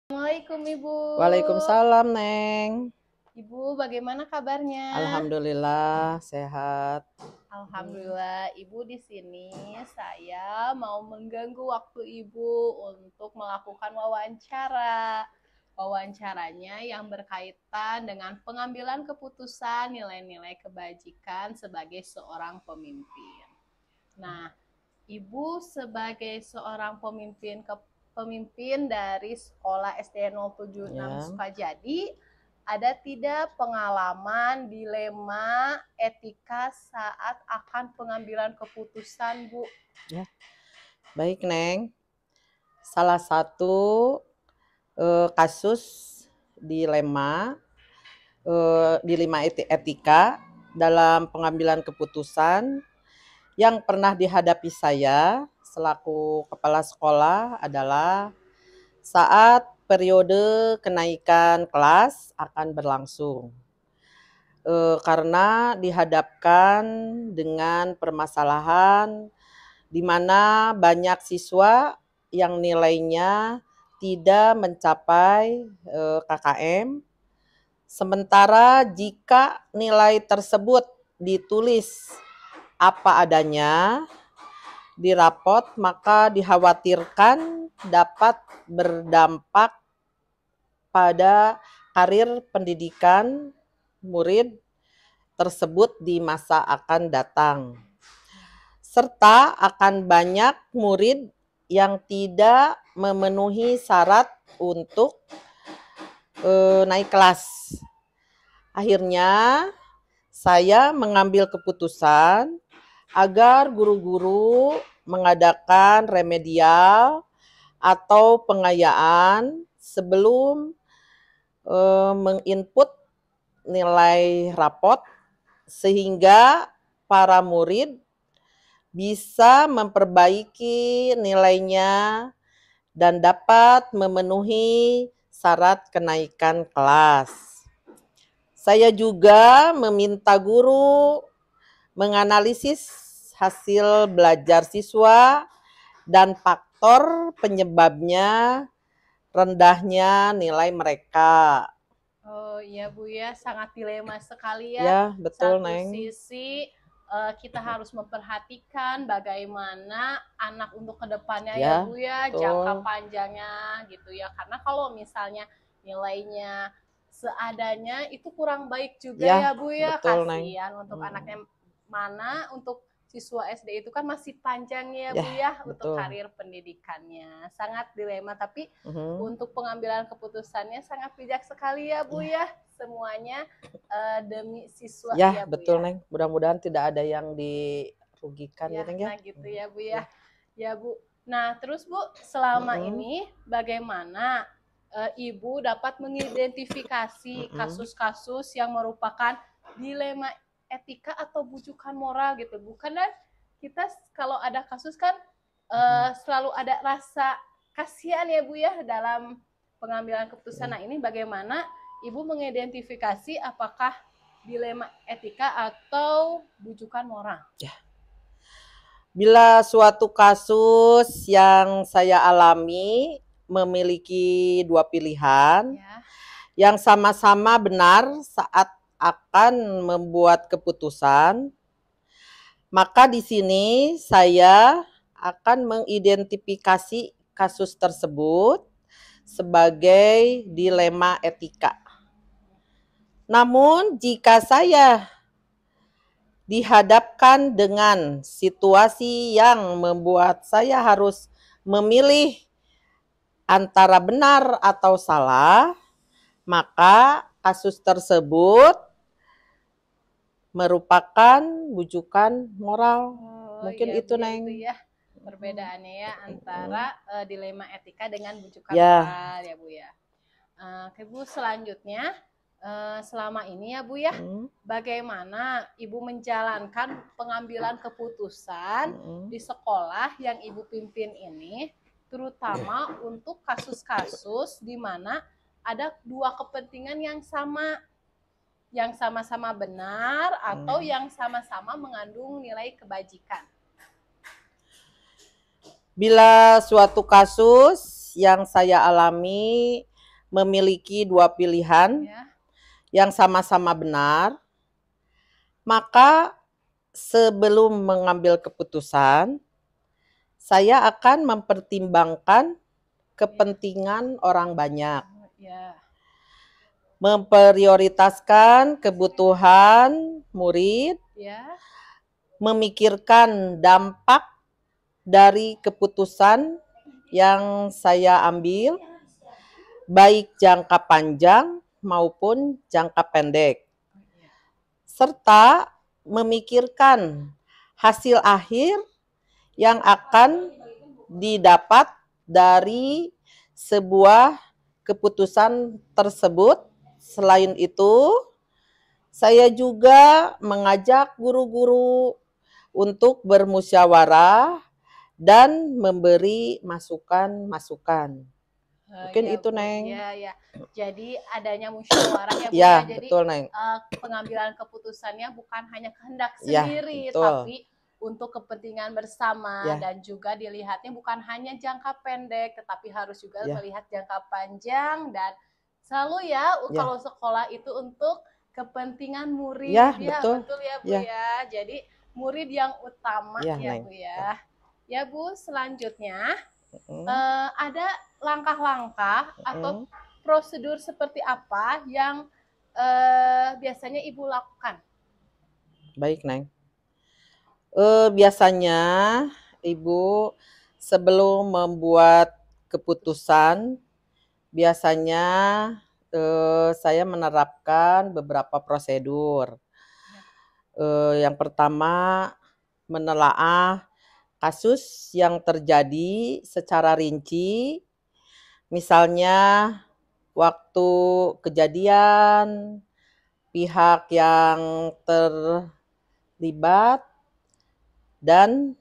Assalamualaikum Ibu. Waalaikumsalam, Neng. Ibu, bagaimana kabarnya? Alhamdulillah sehat. Alhamdulillah, Ibu di sini saya mau mengganggu waktu Ibu untuk melakukan wawancara. Wawancaranya yang berkaitan dengan pengambilan keputusan nilai-nilai kebajikan sebagai seorang pemimpin. Nah, Ibu sebagai seorang pemimpin dari sekolah SD 076 Ya. Sukajadi, ada tidak pengalaman dilema etika saat akan pengambilan keputusan, Bu? Ya. Baik, Neng. Salah satu kasus dilema etika dalam pengambilan keputusan yang pernah dihadapi saya selaku kepala sekolah adalah saat periode kenaikan kelas akan berlangsung. Karena dihadapkan dengan permasalahan di mana banyak siswa yang nilainya tidak mencapai KKM. Sementara jika nilai tersebut ditulis apa adanya di rapot, maka dikhawatirkan dapat berdampak pada karir pendidikan murid tersebut di masa akan datang. Serta akan banyak murid yang tidak memenuhi syarat untuk naik kelas. Akhirnya saya mengambil keputusan agar guru-guru mengadakan remedial atau pengayaan sebelum menginput nilai rapot sehingga para murid bisa memperbaiki nilainya dan dapat memenuhi syarat kenaikan kelas. Saya juga meminta guru menganalisis hasil belajar siswa dan faktor penyebabnya rendahnya nilai mereka. Oh iya Bu ya, sangat dilema sekali ya. Ya, betul, Satu Neng. sisi kita harus memperhatikan bagaimana anak untuk kedepannya ya, Ya, Bu ya, betul. jangka panjangnya gitu ya. Karena kalau misalnya nilainya seadanya itu kurang baik juga ya, Bu ya. betul, Neng. Kasihan untuk anaknya, mana untuk siswa SD itu kan masih panjang ya, Ya, Bu ya, untuk betul. karir pendidikannya. Sangat dilema, tapi untuk pengambilan keputusannya sangat bijak sekali ya, Bu ya. Semuanya demi siswa Ya, ya, Bu betul, ya. Neng. Mudah-mudahan tidak ada yang dirugikan Ya, ya, Neng ya. nah gitu ya, Bu ya. Ya, Bu. Nah, terus Bu, selama ini bagaimana Ibu dapat mengidentifikasi kasus-kasus yang merupakan dilema etika atau bujukan moral gitu? Bukan kan kita kalau ada kasus kan selalu ada rasa kasihan ya, Bu ya, dalam pengambilan keputusan. Nah, ini bagaimana Ibu mengidentifikasi apakah dilema etika atau bujukan moral? Ya. Bila suatu kasus yang saya alami memiliki dua pilihan yang sama-sama benar saat akan membuat keputusan, maka di sini saya akan mengidentifikasi kasus tersebut sebagai dilema etika. Namun jika saya dihadapkan dengan situasi yang membuat saya harus memilih antara benar atau salah, maka kasus tersebut merupakan bujukan moral. Mungkin ya, itu, Bu, Neng. itu ya perbedaannya ya antara dilema etika dengan bujukan moral ya, Bu ya. Oke, Bu, selanjutnya selama ini ya, Bu ya, bagaimana Ibu menjalankan pengambilan keputusan di sekolah yang Ibu pimpin ini, terutama untuk kasus-kasus di mana ada dua kepentingan yang sama benar atau yang sama-sama mengandung nilai kebajikan? Bila suatu kasus yang saya alami memiliki dua pilihan Ya. yang sama-sama benar, maka sebelum mengambil keputusan, saya akan mempertimbangkan kepentingan orang banyak, Ya. memprioritaskan kebutuhan murid, Ya. memikirkan dampak dari keputusan yang saya ambil, baik jangka panjang maupun jangka pendek, serta memikirkan hasil akhir yang akan didapat dari sebuah keputusan tersebut. Selain itu, saya juga mengajak guru-guru untuk bermusyawarah dan memberi masukan-masukan. Mungkin Ya, itu, Bu. Neng. Ya. Jadi adanya musyawarah ya, Bu, Ya, ya. Jadi betul, Neng. pengambilan keputusannya bukan hanya kehendak Ya, sendiri, betul. tapi untuk kepentingan bersama, Ya. dan juga dilihatnya bukan hanya jangka pendek, tetapi harus juga Ya. melihat jangka panjang, dan selalu ya, Ya. kalau sekolah itu untuk kepentingan murid. Ya, Ya, betul. betul ya, Bu, Ya. ya. Jadi murid yang utama Ya, ya, Neng. Bu, ya. Ya, Bu, selanjutnya Mm. ada langkah-langkah atau Mm. prosedur seperti apa yang biasanya Ibu lakukan? Baik, Neng. Biasanya Ibu sebelum membuat keputusan, biasanya saya menerapkan beberapa prosedur. Yang pertama, menelaah kasus yang terjadi secara rinci, misalnya waktu kejadian, pihak yang terlibat, dan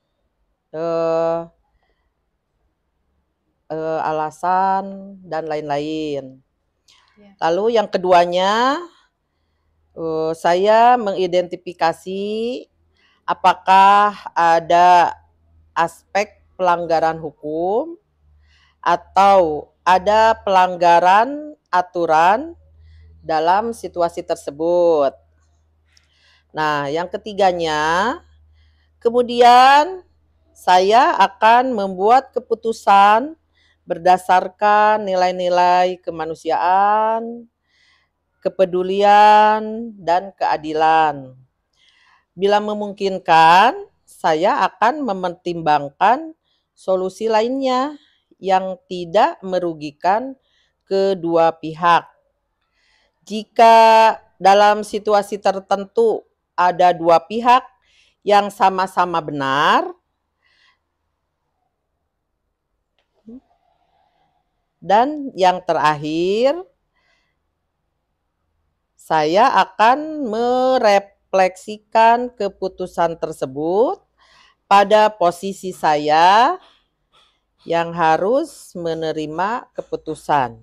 alasan dan lain-lain. Ya. Lalu yang keduanya, saya mengidentifikasi apakah ada aspek pelanggaran hukum atau ada pelanggaran aturan dalam situasi tersebut. Nah, yang ketiganya, kemudian saya akan membuat keputusan berdasarkan nilai-nilai kemanusiaan, kepedulian, dan keadilan. Bila memungkinkan, saya akan mempertimbangkan solusi lainnya yang tidak merugikan kedua pihak. Jika dalam situasi tertentu ada dua pihak yang sama-sama benar, dan yang terakhir, saya akan merefleksikan keputusan tersebut pada posisi saya yang harus menerima keputusan.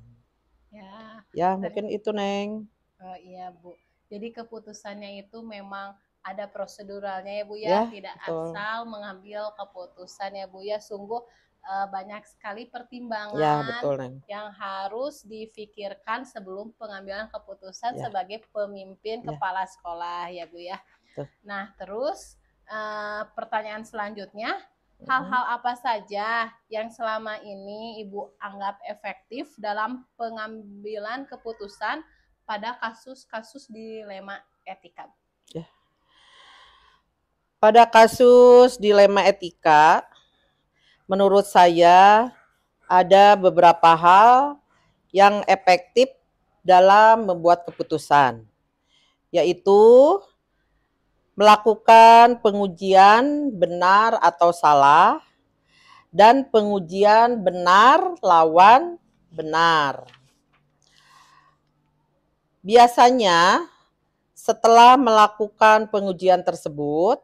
Ya, mungkin itu, Neng. Oh iya, Bu. Jadi keputusannya itu memang ada proseduralnya ya, Bu, ya. Ya, Tidak betul. asal mengambil keputusan ya, Bu, ya. Sungguh banyak sekali pertimbangan Ya, betul, Neng. yang harus difikirkan sebelum pengambilan keputusan Ya. sebagai pemimpin Ya. kepala sekolah ya, Bu, ya. Tuh. Nah, terus pertanyaan selanjutnya, hal-hal apa saja yang selama ini Ibu anggap efektif dalam pengambilan keputusan pada kasus-kasus dilema etika? Ya. Pada kasus dilema etika, menurut saya ada beberapa hal yang efektif dalam membuat keputusan, yaitu melakukan pengujian benar atau salah dan pengujian benar lawan benar. Biasanya setelah melakukan pengujian tersebut,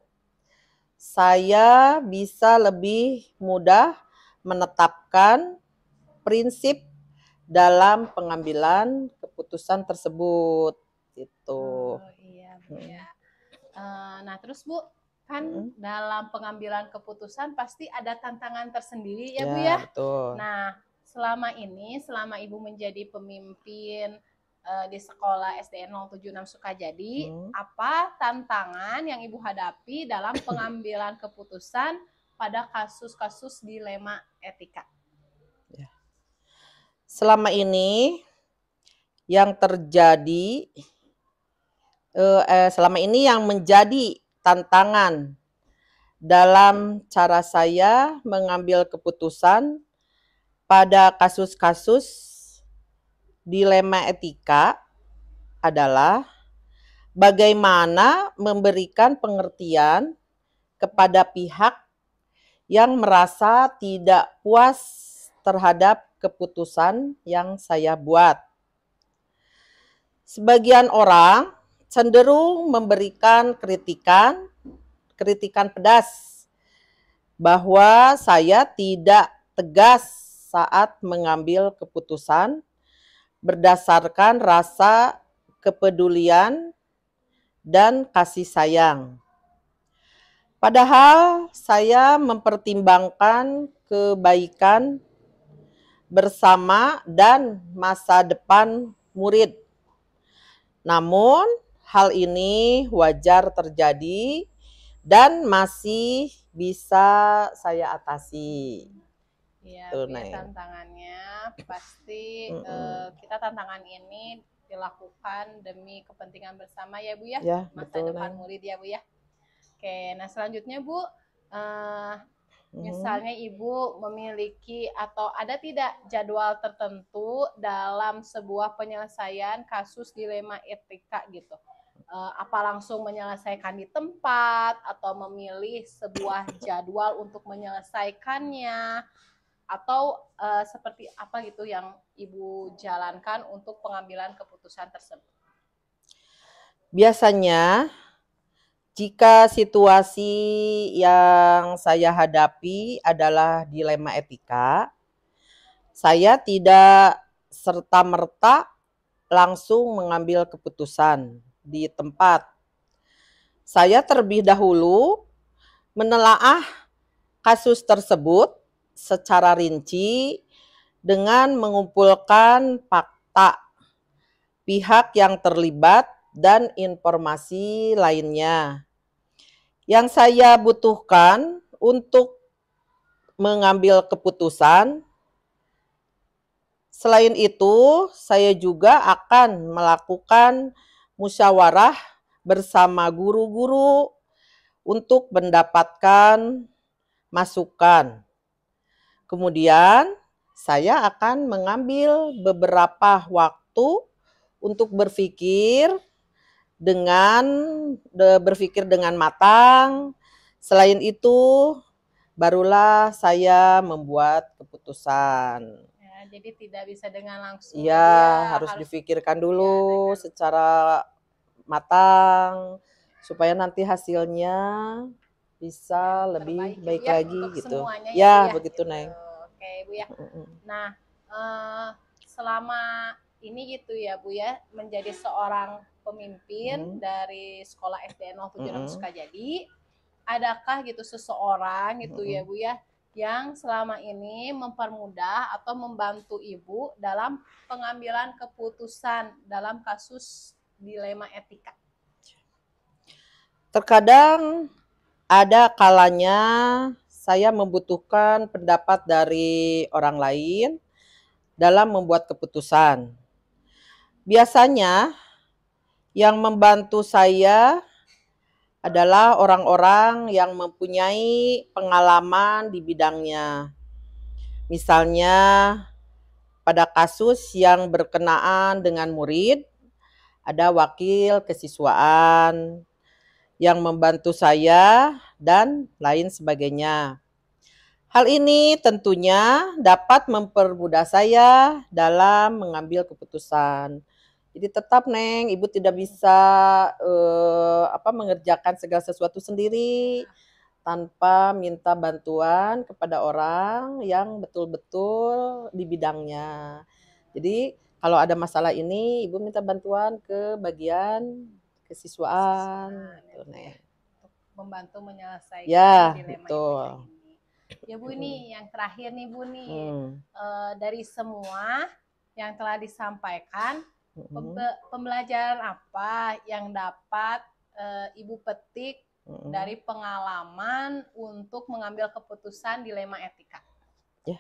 saya bisa lebih mudah menetapkan prinsip dalam pengambilan keputusan tersebut. Gitu. Oh iya, Bu, ya. Nah, terus Bu, kan dalam pengambilan keputusan pasti ada tantangan tersendiri ya, Bu, ya. Betul. Nah, selama Ibu menjadi pemimpin di sekolah SDN 076 Sukajadi, apa tantangan yang Ibu hadapi dalam pengambilan keputusan pada kasus-kasus dilema etika? Selama ini yang terjadi, selama ini yang menjadi tantangan dalam cara saya mengambil keputusan pada kasus-kasus dilema etika adalah bagaimana memberikan pengertian kepada pihak yang merasa tidak puas terhadap keputusan yang saya buat. Sebagian orang cenderung memberikan kritikan pedas bahwa saya tidak tegas saat mengambil keputusan berdasarkan rasa kepedulian dan kasih sayang. Padahal saya mempertimbangkan kebaikan bersama dan masa depan murid. Namun hal ini wajar terjadi dan masih bisa saya atasi. Ya, tantangannya pasti kita tantangan ini dilakukan demi kepentingan bersama ya Bu ya, masa depan murid ya Bu ya. Oke, nah selanjutnya Bu, misalnya Ibu memiliki atau ada tidak jadwal tertentu dalam sebuah penyelesaian kasus dilema etika gitu? Apa langsung menyelesaikan di tempat atau memilih sebuah jadwal untuk menyelesaikannya, atau seperti apa gitu yang Ibu jalankan untuk pengambilan keputusan tersebut? Biasanya jika situasi yang saya hadapi adalah dilema etika, saya tidak serta-merta langsung mengambil keputusan di tempat. Saya terlebih dahulu menelaah kasus tersebut secara rinci dengan mengumpulkan fakta, pihak yang terlibat, dan informasi lainnya yang saya butuhkan untuk mengambil keputusan. Selain itu, saya juga akan melakukan musyawarah bersama guru-guru untuk mendapatkan masukan. Kemudian, saya akan mengambil beberapa waktu untuk berpikir dengan matang. Selain itu, barulah saya membuat keputusan. Ya, jadi tidak bisa dengan langsung. Ya, harus dipikirkan dulu secara matang supaya nanti hasilnya bisa lebih baik lagi gitu. Ya, begitu Neng. Oke Bu ya. Nah, selama ini gitu ya Bu ya, menjadi seorang pemimpin dari sekolah SDN 076 Sukajadi, adakah gitu seseorang gitu ya Bu ya yang selama ini mempermudah atau membantu Ibu dalam pengambilan keputusan dalam kasus dilema etika? Terkadang ada kalanya saya membutuhkan pendapat dari orang lain dalam membuat keputusan. Biasanya yang membantu saya adalah orang-orang yang mempunyai pengalaman di bidangnya. Misalnya pada kasus yang berkenaan dengan murid, ada wakil kesiswaan yang membantu saya dan lain sebagainya. Hal ini tentunya dapat mempermudah saya dalam mengambil keputusan. Jadi tetap Neng, Ibu tidak bisa mengerjakan segala sesuatu sendiri tanpa minta bantuan kepada orang yang betul-betul di bidangnya. Jadi kalau ada masalah ini, Ibu minta bantuan ke bagian kesiswaan. Untuk membantu menyelesaikan ya, dilema betul. ini. Ya Bu, nih yang terakhir nih Bu nih, Hmm. dari semua yang telah disampaikan, Hmm. pembelajaran apa yang dapat Ibu petik Hmm. dari pengalaman untuk mengambil keputusan dilema etika? Ya,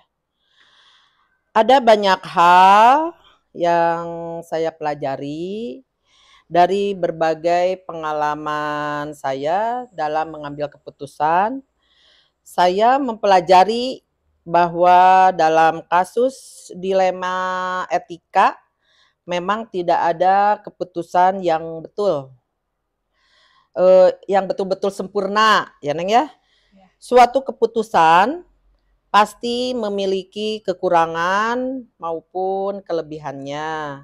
ada banyak hal yang saya pelajari dari berbagai pengalaman saya dalam mengambil keputusan. Saya mempelajari bahwa dalam kasus dilema etika memang tidak ada keputusan yang betul-betul sempurna, ya Neng ya. Ya. Suatu keputusan pasti memiliki kekurangan maupun kelebihannya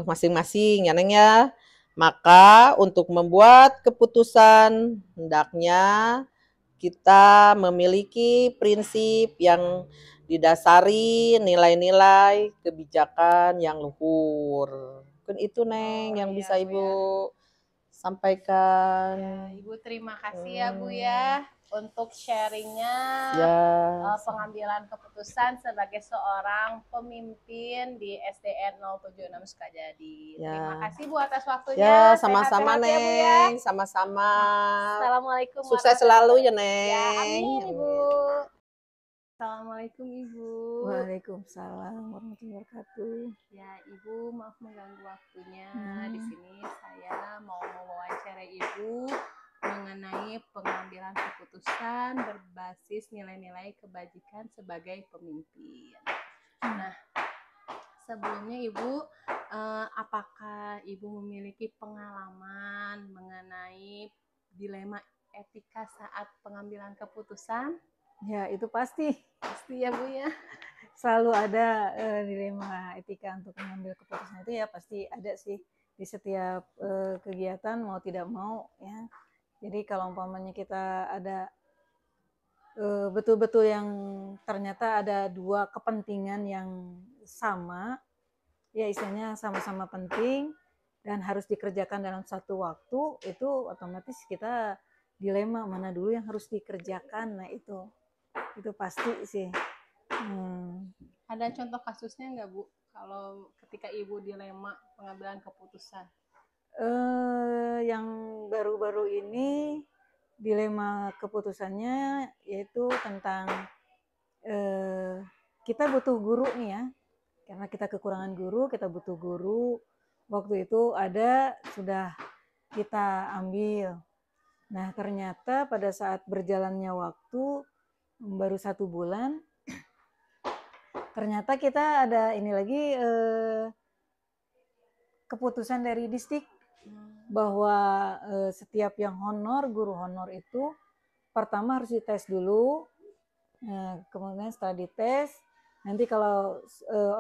masing-masing, ya Neng ya. Maka untuk membuat keputusan hendaknya kita memiliki prinsip yang didasari nilai-nilai kebijakan yang luhur. Mungkin itu Neng yang bisa Bu, Ibu ya. sampaikan. Ya, Ibu terima kasih ya Bu ya untuk sharingnya Ya. pengambilan keputusan sebagai seorang pemimpin di SDN 076 Sukajadi. Ya. Terima kasih Bu atas waktunya. Ya, sama-sama Sehat-sehat Neng. ya Bu ya. Sama-sama. Assalamualaikum. Sukses selalu ya Neng. Ya, amin Ibu. Assalamualaikum Ibu. Waalaikumsalam warahmatullahi wabarakatuh. Ya Ibu, maaf mengganggu waktunya. Di sini saya mau mewawancarai Ibu mengenai pengambilan keputusan berbasis nilai-nilai kebajikan sebagai pemimpin. Nah, sebelumnya Ibu, apakah Ibu memiliki pengalaman mengenai dilema etika saat pengambilan keputusan? Ya, itu pasti ya Bu ya. Selalu ada dilema etika untuk mengambil keputusan itu, ya pasti ada sih di setiap kegiatan mau tidak mau ya. Jadi kalau umpamanya kita ada betul-betul yang ternyata ada dua kepentingan yang sama, ya istilahnya sama-sama penting dan harus dikerjakan dalam satu waktu, itu otomatis kita dilema mana dulu yang harus dikerjakan. Nah itu pasti sih. Ada contoh kasusnya nggak Bu, kalau ketika Ibu dilema pengambilan keputusan? Yang baru-baru ini dilema keputusannya yaitu tentang kita butuh guru nih ya, karena kita kekurangan guru, kita butuh guru. Waktu itu sudah kita ambil. Nah ternyata pada saat berjalannya waktu baru 1 bulan, ternyata kita ada ini lagi keputusan dari Disdik bahwa setiap yang guru honor itu pertama harus dites dulu. Kemudian setelah dites, nanti kalau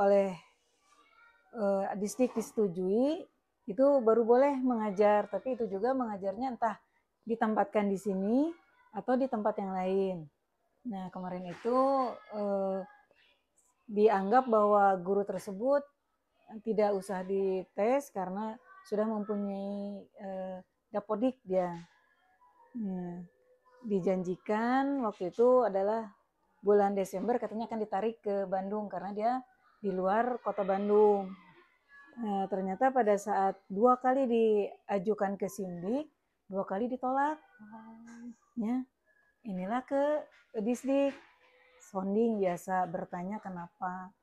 oleh Disdik disetujui, itu baru boleh mengajar. Tapi itu juga mengajarnya entah ditempatkan di sini atau di tempat yang lain. Nah kemarin itu dianggap bahwa guru tersebut tidak usah dites karena sudah mempunyai dapodik dia. Dijanjikan waktu itu adalah bulan Desember katanya akan ditarik ke Bandung karena dia di luar kota Bandung. Ternyata pada saat 2 kali diajukan ke Sindik, 2 kali ditolak. Ya, inilah ke Disdik, sounding biasa bertanya kenapa.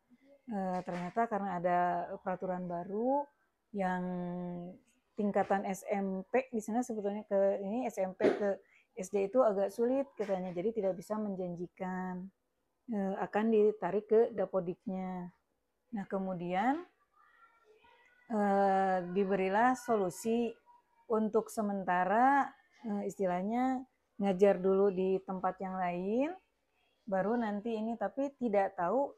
Ternyata karena ada peraturan baru yang tingkatan SMP di sana sebetulnya ke ini SMP ke SD itu agak sulit katanya, jadi tidak bisa menjanjikan akan ditarik ke dapodiknya. Nah kemudian diberilah solusi untuk sementara istilahnya ngajar dulu di tempat yang lain, baru nanti ini, tapi tidak tahu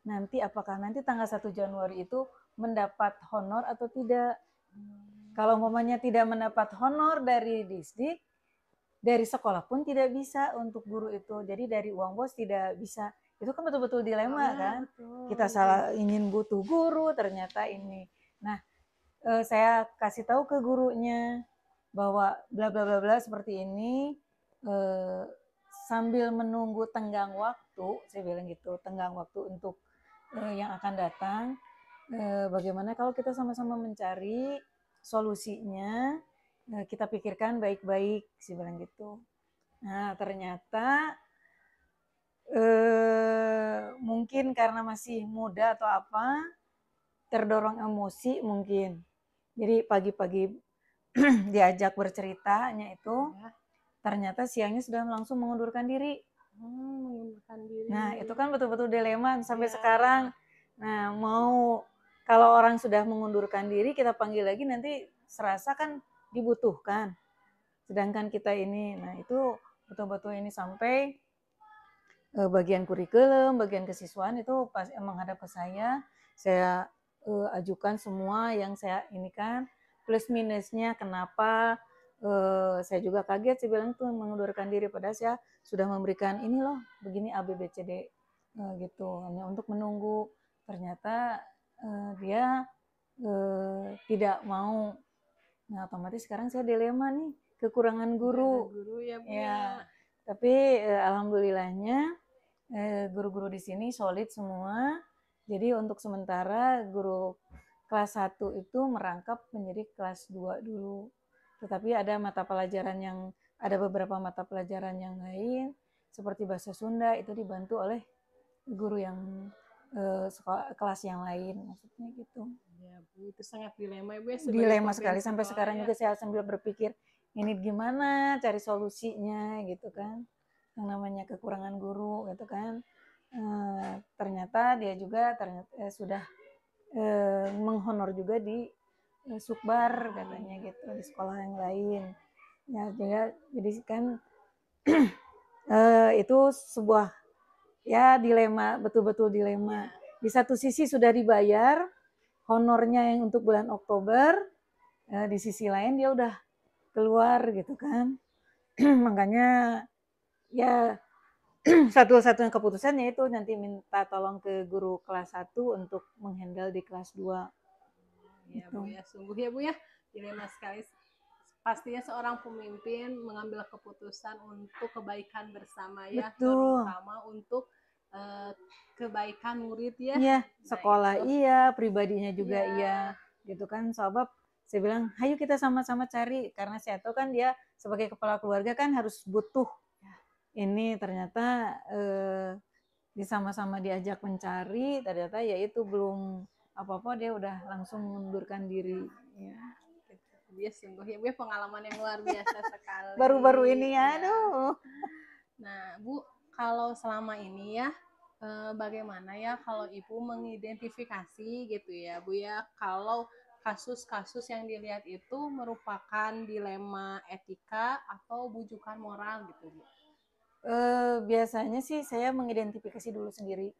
nanti apakah nanti tanggal 1 Januari itu mendapat honor atau tidak. Kalau umpamanya tidak mendapat honor dari Disdik, dari sekolah pun tidak bisa untuk guru itu. Jadi dari uang bos tidak bisa. Itu kan betul-betul dilema kan. Betul. Kita salah ingin butuh guru, ternyata ini. Nah, saya kasih tahu ke gurunya bahwa bla bla bla bla seperti ini. sambil menunggu tenggang waktu, saya bilang gitu, tenggang waktu untuk yang akan datang, bagaimana kalau kita sama-sama mencari solusinya, kita pikirkan baik-baik, saya bilang gitu. Nah, ternyata mungkin karena masih muda atau apa, terdorong emosi mungkin. Jadi pagi-pagi diajak berceritanya itu, ternyata siangnya sudah langsung mengundurkan diri. Mengundurkan diri. Nah, itu kan betul-betul dilema sampai sekarang. Nah, mau kalau orang sudah mengundurkan diri, kita panggil lagi nanti serasa kan dibutuhkan. Sedangkan kita ini, nah itu betul-betul ini sampai bagian kurikulum, bagian kesiswaan itu pas menghadap ke saya ajukan semua yang saya ini kan plus minusnya kenapa. Saya juga kaget, saya bilang tuh mengundurkan diri, padahal saya sudah memberikan ini loh begini A B B C D gitu, hanya untuk menunggu. Ternyata dia tidak mau. Nah, otomatis sekarang saya dilema nih, kekurangan guru. Guru ya, Bu. Ya, tapi alhamdulillahnya guru-guru di sini solid semua. Jadi untuk sementara guru kelas 1 itu merangkap menjadi kelas 2 dulu. Tetapi ada beberapa mata pelajaran yang lain seperti bahasa Sunda itu dibantu oleh guru yang kelas yang lain, maksudnya gitu. Ya, Bu, itu sangat dilema, Bu. Dilema sekali sampai sekarang juga saya sambil berpikir ini gimana cari solusinya gitu kan. Yang namanya kekurangan guru gitu kan. Ternyata dia juga sudah menghonor juga di Sukbar katanya gitu, di sekolah yang lain. Ya, jadi kan itu sebuah ya dilema, betul-betul dilema. Di satu sisi sudah dibayar honornya yang untuk bulan Oktober, di sisi lain dia udah keluar gitu kan. Makanya ya satu-satunya keputusannya itu nanti minta tolong ke guru kelas 1 untuk menghandle di kelas 2. Ya, Bu, ya, sungguh ya, Bu ya, dilema sekali. Pastinya seorang pemimpin mengambil keputusan untuk kebaikan bersama ya, Betul. terutama untuk kebaikan murid ya. Iya, sekolah iya, pribadinya juga iya, gitu kan. Sebab saya bilang, ayo kita sama-sama cari, karena saya tahu kan dia sebagai kepala keluarga kan harus butuh. Ini ternyata sama-sama diajak mencari, ternyata ya itu belum apa-apa dia udah langsung mengundurkan diri. Ya. Dia sungguh ya, Bu, pengalaman yang luar biasa sekali. Baru-baru ini ya, aduh. Nah, Bu, kalau selama ini ya, bagaimana ya kalau Ibu mengidentifikasi gitu ya, Bu ya, kalau kasus-kasus yang dilihat itu merupakan dilema etika atau bujukan moral gitu, Bu? Biasanya sih saya mengidentifikasi dulu sendiri.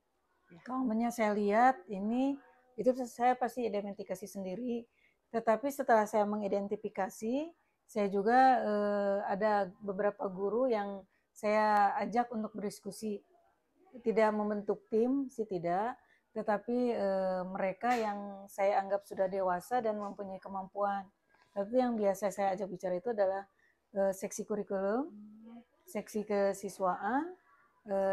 Kalau saya lihat ini, itu saya pasti identifikasi sendiri. Tetapi setelah saya mengidentifikasi, saya juga ada beberapa guru yang saya ajak untuk berdiskusi. Tidak membentuk tim sih tidak, tetapi mereka yang saya anggap sudah dewasa dan mempunyai kemampuan. Tapi yang biasa saya ajak bicara itu adalah seksi kurikulum, seksi kesiswaan,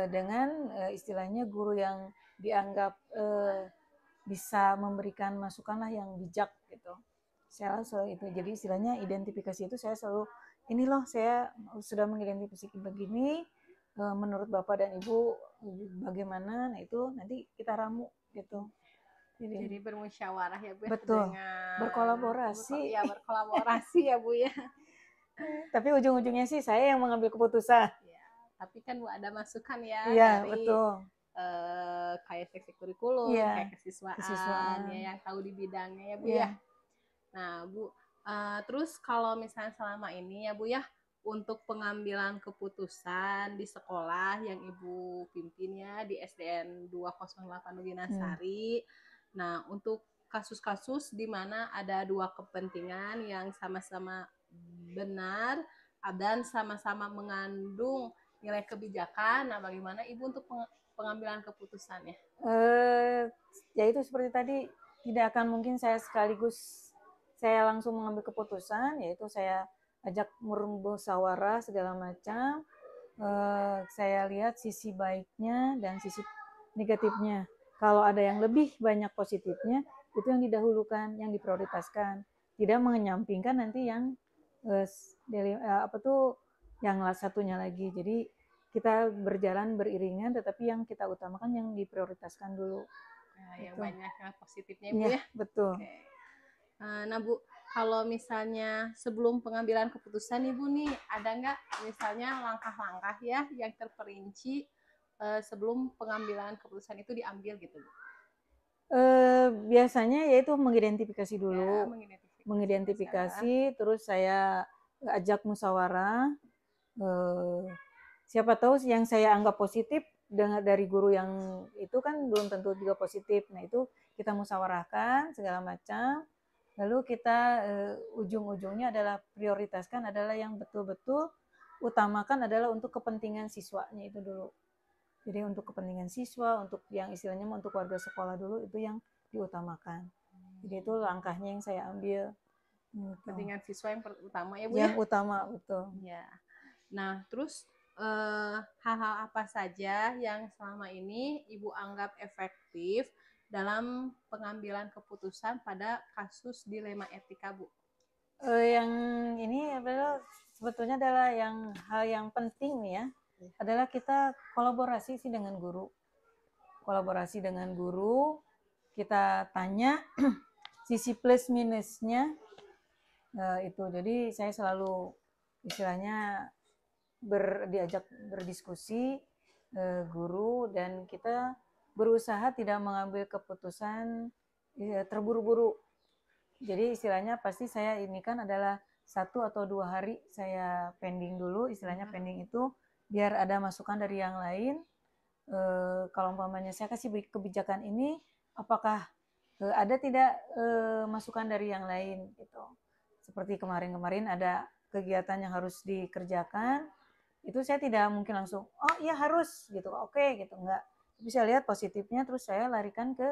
dengan istilahnya guru yang dianggap bisa memberikan masukan lah yang bijak gitu. Saya selalu itu. Jadi istilahnya identifikasi itu saya selalu, ini loh saya sudah mengidentifikasi begini, menurut Bapak dan Ibu bagaimana, nah itu nanti kita ramu gitu. Jadi bermusyawarah ya, Bu. Betul. Dengan berkolaborasi. Ya, berkolaborasi ya, Bu ya. Tapi ujung-ujungnya sih saya yang mengambil keputusan. Ya, tapi kan Bu ada masukan ya, iya, dari betul. Kayak seksi kurikulum, Iya, kayak kesiswaan ya, yang tahu di bidangnya ya, Bu ya. Nah, Bu, terus kalau misalnya selama ini ya, Bu ya, untuk pengambilan keputusan di sekolah yang Ibu pimpin ya di SDN 208 Nuginasari. Nah, untuk kasus-kasus di mana ada dua kepentingan yang sama-sama benar dan sama-sama mengandung nilai kebijakan, nah bagaimana Ibu untuk pengambilan keputusannya? Ya itu seperti tadi, tidak akan mungkin saya sekaligus saya langsung mengambil keputusan, yaitu saya ajak bermusyawarah segala macam. saya lihat sisi baiknya dan sisi negatifnya. Kalau ada yang lebih banyak positifnya, itu yang didahulukan, yang diprioritaskan. Tidak menyampingkan nanti yang yang satunya lagi. Jadi kita berjalan beriringan, tetapi yang kita utamakan yang diprioritaskan dulu. Nah, yang banyak yang positifnya Bu Iya, ya. betul. Oke. Nah Bu, kalau misalnya sebelum pengambilan keputusan Ibu nih, ada nggak misalnya langkah-langkah ya yang terperinci sebelum pengambilan keputusan itu diambil gitu Bu? Biasanya yaitu mengidentifikasi Ya, dulu, mengidentifikasi, terus saya ajak musyawarah. Siapa tahu yang saya anggap positif dari guru yang itu kan belum tentu juga positif. Nah itu kita musyawarahkan segala macam. Lalu kita ujung-ujungnya adalah prioritaskan adalah yang betul-betul utamakan adalah untuk kepentingan siswanya itu dulu. Jadi untuk kepentingan siswa, untuk yang istilahnya untuk warga sekolah dulu itu yang diutamakan. Jadi itu langkahnya yang saya ambil. Kepentingan siswa yang utama ya Bu yang ya? utama, betul. Ya. Nah terus hal-hal apa saja yang selama ini Ibu anggap efektif dalam pengambilan keputusan pada kasus dilema etika Bu? Yang ini adalah sebetulnya adalah hal yang penting nih ya, adalah kita kolaborasi sih dengan guru. Kolaborasi dengan guru, kita tanya sisi plus minusnya itu. Jadi saya selalu istilahnya diajak berdiskusi guru, dan kita berusaha tidak mengambil keputusan terburu-buru. Jadi istilahnya pasti saya ini kan adalah 1 atau 2 hari saya pending dulu, istilahnya pending itu biar ada masukan dari yang lain. Kalau umpamanya saya kasih kebijakan ini, apakah ada tidak masukan dari yang lain gitu. Seperti kemarin-kemarin ada kegiatan yang harus dikerjakan, itu saya tidak mungkin langsung oh iya harus gitu, oke gitu, enggak. Tapi saya lihat positifnya, terus saya larikan ke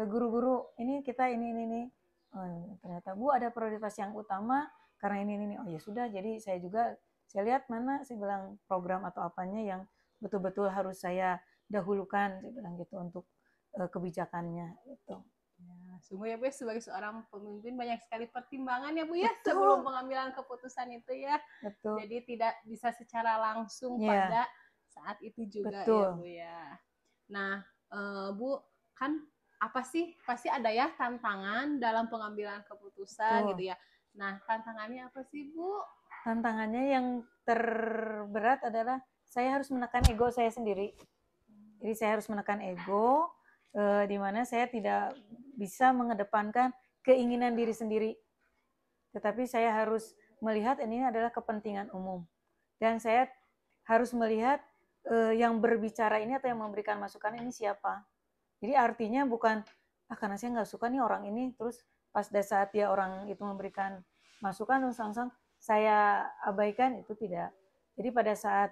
guru-guru, ini kita ini. Ternyata Bu ada prioritas yang utama karena ini. Oh ya sudah, jadi saya juga saya lihat mana saya bilang program atau apanya yang betul-betul harus saya dahulukan, saya bilang gitu untuk kebijakannya itu. Ya, sungguh ya Bu, sebagai seorang pemimpin banyak sekali pertimbangan ya Bu ya, sebelum pengambilan keputusan itu ya. Betul. Jadi tidak bisa secara langsung pada saat itu juga ya Bu ya. Nah Bu, kan apa sih, pasti ada ya tantangan dalam pengambilan keputusan gitu ya. Nah tantangannya apa sih Bu? Tantangannya yang terberat adalah saya harus menekan ego saya sendiri. Jadi saya harus menekan ego, di mana saya tidak bisa mengedepankan keinginan diri sendiri. Tetapi saya harus melihat ini adalah kepentingan umum. Dan saya harus melihat yang berbicara ini atau yang memberikan masukan ini siapa. Jadi artinya bukan, karena saya nggak suka nih orang ini, terus pas saat dia orang itu memberikan masukan, terus langsung saya abaikan, itu tidak. Jadi pada saat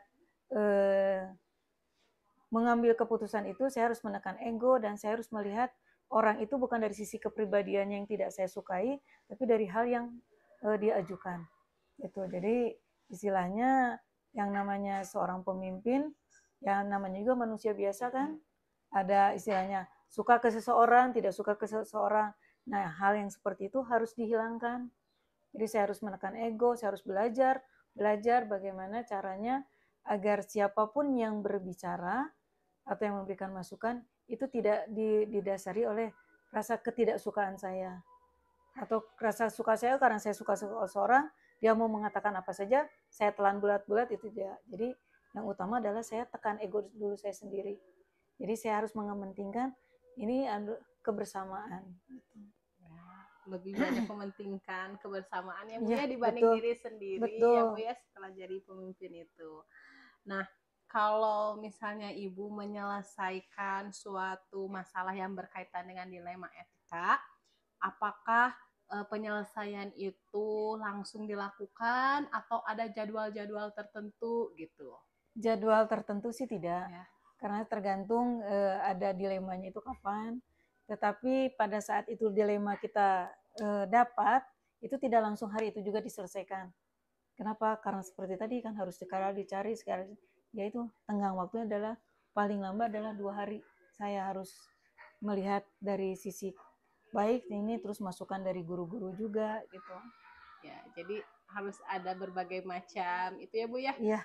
mengambil keputusan itu, saya harus menekan ego, dan saya harus melihat orang itu bukan dari sisi kepribadiannya yang tidak saya sukai, tapi dari hal yang dia ajukan. Gitu. Jadi istilahnya yang namanya seorang pemimpin, yang namanya juga manusia biasa kan, ada istilahnya suka ke seseorang, tidak suka ke seseorang. Nah, hal yang seperti itu harus dihilangkan. Jadi saya harus menekan ego, saya harus belajar bagaimana caranya agar siapapun yang berbicara atau yang memberikan masukan itu tidak didasari oleh rasa ketidaksukaan saya. Atau rasa suka saya karena saya suka seseorang, dia mau mengatakan apa saja, saya telan bulat-bulat, itu dia. Jadi yang utama adalah saya tekan ego dulu saya sendiri. Jadi saya harus mementingkan ini kebersamaan. Lebih banyak mementingkan kebersamaan ya Bu ya, dibanding diri sendiri betul. ya Bu ya setelah jadi pemimpin itu. Nah kalau misalnya Ibu menyelesaikan suatu masalah yang berkaitan dengan dilema etika, apakah penyelesaian itu langsung dilakukan atau ada jadwal-jadwal tertentu gitu? Jadwal tertentu sih tidak, ya. Karena tergantung ada dilemanya itu kapan. Tetapi pada saat itu dilema kita dapat, itu tidak langsung hari itu juga diselesaikan. Kenapa? Karena seperti tadi kan harus sekarang dicari, sekarang yaitu tenggang waktunya adalah paling lambat adalah 2 hari. Saya harus melihat dari sisi baik ini, terus masukan dari guru-guru juga gitu. Ya, jadi harus ada berbagai macam itu ya Bu ya. Iya.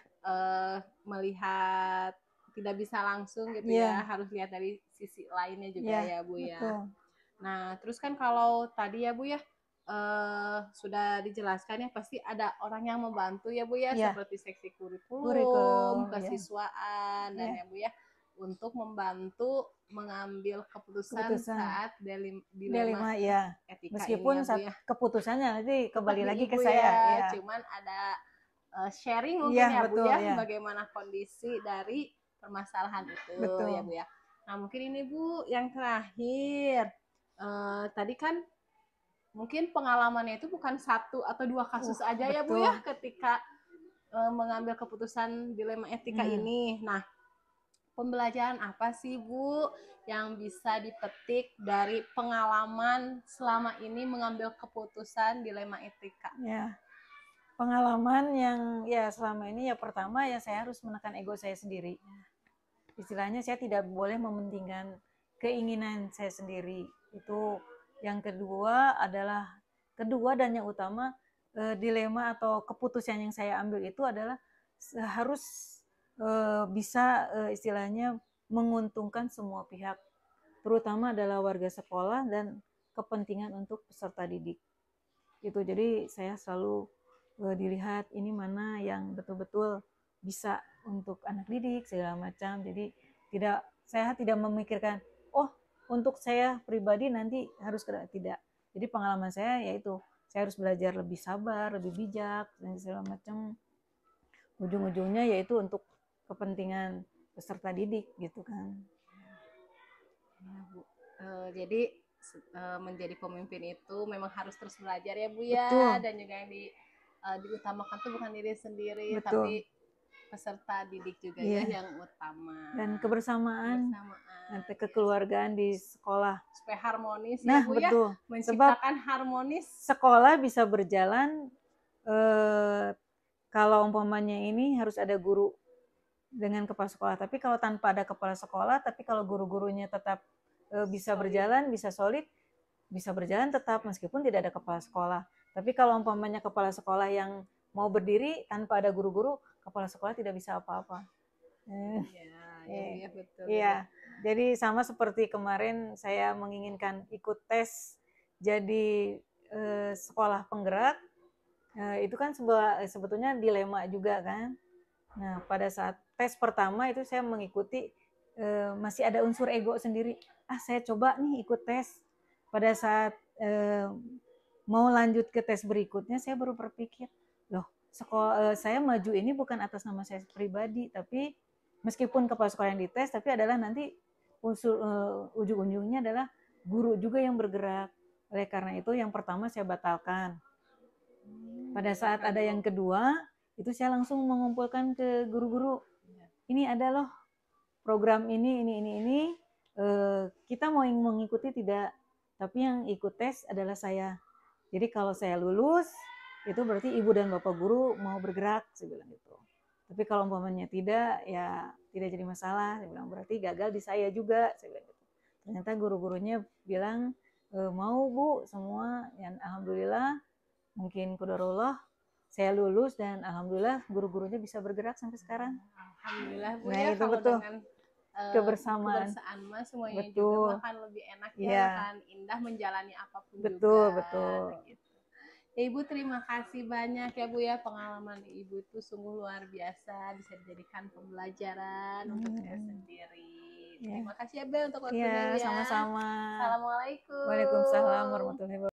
Melihat tidak bisa langsung gitu ya, harus lihat dari sisi lainnya juga ya Bu ya. Betul. Nah, terus kan kalau tadi ya Bu ya, sudah dijelaskan ya, pasti ada orang yang membantu ya Bu ya, seperti seksi kurikulum, kesiswaan, dan ya Bu ya, untuk membantu mengambil keputusan saat dilema etika meskipun ini ya Bu ya. keputusannya nanti kembali lagi ke Ibu saya ya. Cuman ada sharing mungkin ya Bu betul, ya, bagaimana kondisi dari permasalahan itu ya Bu ya. Nah, mungkin ini Bu yang terakhir, tadi kan mungkin pengalamannya itu bukan 1 atau 2 kasus aja ya Bu ya, ketika mengambil keputusan dilema etika ini. Nah, pembelajaran apa sih Bu yang bisa dipetik dari pengalaman selama ini mengambil keputusan dilema etika? Ya, pengalaman yang selama ini pertama saya harus menekan ego saya sendiri. Istilahnya saya tidak boleh mementingkan keinginan saya sendiri. Itu yang kedua dan yang utama, dilema atau keputusan yang saya ambil itu adalah harus bisa istilahnya menguntungkan semua pihak, terutama adalah warga sekolah dan kepentingan untuk peserta didik. Itu jadi saya selalu dilihat ini mana yang betul-betul bisa untuk anak didik segala macam. Jadi saya tidak memikirkan untuk saya pribadi nanti harus tidak. Jadi pengalaman saya yaitu saya harus belajar lebih sabar, lebih bijak dan segala macam. Ujung-ujungnya yaitu untuk kepentingan peserta didik gitu kan. Ya, Bu. Jadi menjadi pemimpin itu memang harus terus belajar ya Bu ya. Betul. Dan juga yang diutamakan tuh bukan diri sendiri, Betul. tapi peserta didik juga ya yang utama. Dan kebersamaan. Nanti kekeluargaan di sekolah supaya harmonis ya Bu betul. Ya, menciptakan harmonis. Sekolah bisa berjalan kalau umpamanya ini harus ada guru dengan kepala sekolah, tapi kalau tanpa ada kepala sekolah, tapi kalau guru-gurunya tetap bisa berjalan, bisa solid, bisa berjalan tetap meskipun tidak ada kepala sekolah. Tapi kalau umpamanya kepala sekolah yang mau berdiri tanpa ada guru-guru, kepala sekolah tidak bisa apa-apa. Iya, betul. Iya, jadi sama seperti kemarin saya menginginkan ikut tes jadi sekolah penggerak, itu kan sebetulnya dilema juga kan. Nah, pada saat tes pertama itu saya mengikuti masih ada unsur ego sendiri. Saya coba nih ikut tes. Pada saat mau lanjut ke tes berikutnya, saya baru berpikir, loh, saya maju ini bukan atas nama saya pribadi, tapi meskipun kepala sekolah yang dites, tapi adalah nanti unsur ujung-ujungnya adalah guru juga yang bergerak. Oleh karena itu yang pertama saya batalkan. Pada saat ada yang kedua, itu saya langsung mengumpulkan ke guru-guru. Ini ada loh program ini, kita mau mengikuti tidak, tapi yang ikut tes adalah saya. Jadi kalau saya lulus, itu berarti ibu dan bapak guru mau bergerak, saya bilang gitu. Tapi kalau umpamanya tidak, ya tidak jadi masalah. Saya bilang berarti gagal di saya juga, saya bilang gitu. Ternyata guru-gurunya bilang mau Bu semua, dan alhamdulillah mungkin qadarullah saya lulus dan alhamdulillah guru-gurunya bisa bergerak sampai sekarang. Alhamdulillah Bu Nah, ya, itu kalau betul. dengan Kebersamaan mah semuanya betul. juga makan lebih enak ya, makan indah menjalani apapun betul, juga. Betul. Gitu. Ya, Ibu terima kasih banyak ya Bu ya, pengalaman Ibu itu sungguh luar biasa, bisa dijadikan pembelajaran untuk saya sendiri. Terima kasih ya Bu untuk waktunya ya. Sama-sama. Assalamualaikum. Waalaikumsalam warahmatullahi wabarakatuh.